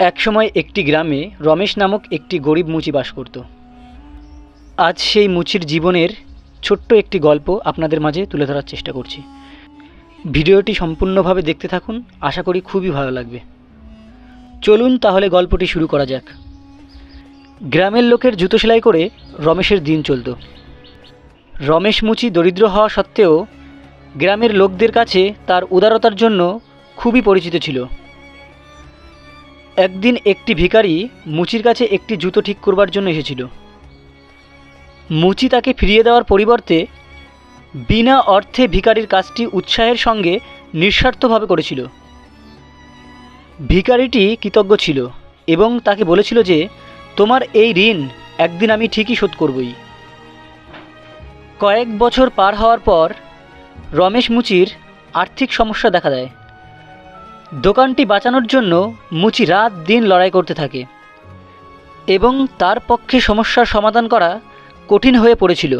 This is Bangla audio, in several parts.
একসময় একটি গ্রামে রমেশ নামক একটি গরিব মুচি বাস করত। আজ সেই মুচির জীবনের ছোট্ট একটি গল্প আপনাদের মাঝে তুলে ধরার চেষ্টা করছি। ভিডিওটি সম্পূর্ণভাবে দেখতে থাকুন, আশা করি খুবই ভালো লাগবে। চলুন তাহলে গল্পটি শুরু করা যাক। গ্রামের লোকের জুতো সেলাই করে রমেশের দিন চলত। রমেশ মুচি দরিদ্র হওয়া সত্ত্বেও গ্রামের লোকদের কাছে তার উদারতার জন্য খুবই পরিচিত ছিল। একদিন একটি ভিখারি মুচির কাছে একটি জুতো ঠিক করবার জন্য এসেছিল। মুচি তাকে ফিরিয়ে দেওয়ার পরিবর্তে বিনা অর্থে ভিখারির কাজটি উৎসাহের সঙ্গে নিঃস্বার্থভাবে করেছিল। ভিখারিটি কৃতজ্ঞ ছিল এবং তাকে বলেছিল যে, তোমার এই ঋণ একদিন আমি ঠিকই শোধ করবই। কয়েক বছর পার হওয়ার পর রমেশ মুচির আর্থিক সমস্যা দেখা দেয়। দোকানটি বাঁচানোর জন্য মুচি রাত দিন লড়াই করতে থাকে এবং তার পক্ষে সমস্যার সমাধান করা কঠিন হয়ে পড়েছিল।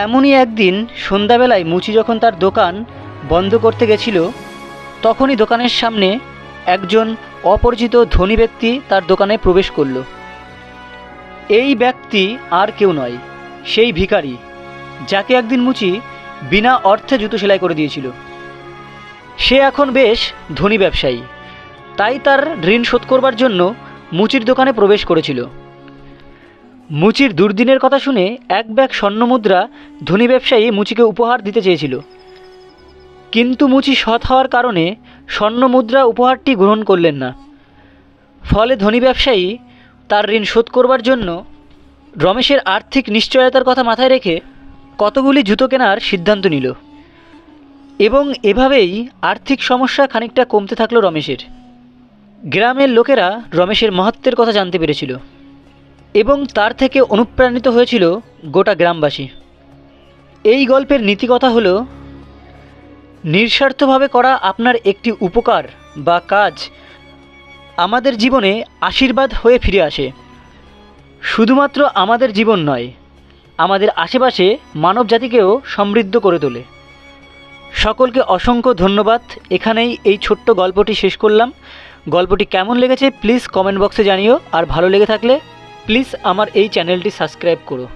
এমনই একদিন সন্ধ্যাবেলায় মুচি যখন তার দোকান বন্ধ করতে গেছিল, তখনই দোকানের সামনে একজন অপরিচিত ধনী ব্যক্তি তার দোকানে প্রবেশ করল। এই ব্যক্তি আর কেউ নয়, সেই ভিখারি যাকে একদিন মুচি বিনা অর্থে জুতো সেলাই করে দিয়েছিল। সে এখন বেশ ধনী ব্যবসায়ী, তাই তার ঋণ শোধ করবার জন্য মুচির দোকানে প্রবেশ করেছিল। মুচির দুর্দিনের কথা শুনে এক ব্যাগ স্বর্ণমুদ্রা ধনী ব্যবসায়ী মুচিকে উপহার দিতে চেয়েছিল, কিন্তু মুচি সৎ হওয়ার কারণে স্বর্ণমুদ্রা উপহারটি গ্রহণ করলেন না। ফলে ধনী ব্যবসায়ী তার ঋণ শোধ করবার জন্য রমেশের আর্থিক নিশ্চয়তার কথা মাথায় রেখে কতগুলি জুতো কেনার সিদ্ধান্ত নিল এবং এভাবেই আর্থিক সমস্যা খানিকটা কমতে থাকলো রমেশের। গ্রামের লোকেরা রমেশের মহত্বের কথা জানতে পেরেছিল এবং তার থেকে অনুপ্রাণিত হয়েছিল গোটা গ্রামবাসী। এই গল্পের নীতিকথা হলো, নিঃস্বার্থভাবে করা আপনার একটি উপকার বা কাজ আমাদের জীবনে আশীর্বাদ হয়ে ফিরে আসে। শুধুমাত্র আমাদের জীবন নয়, আমাদের আশেপাশে মানব জাতিকেও সমৃদ্ধ করে তোলে। সকলকে অসংখ্য ধন্যবাদ। এখানেই এই ছোট্ট গল্পটি শেষ করলাম। গল্পটি কেমন লেগেছে প্লিজ কমেন্ট বক্সে জানিও, আর ভালো লেগে থাকলে প্লিজ আমার এই চ্যানেলটি সাবস্ক্রাইব করো।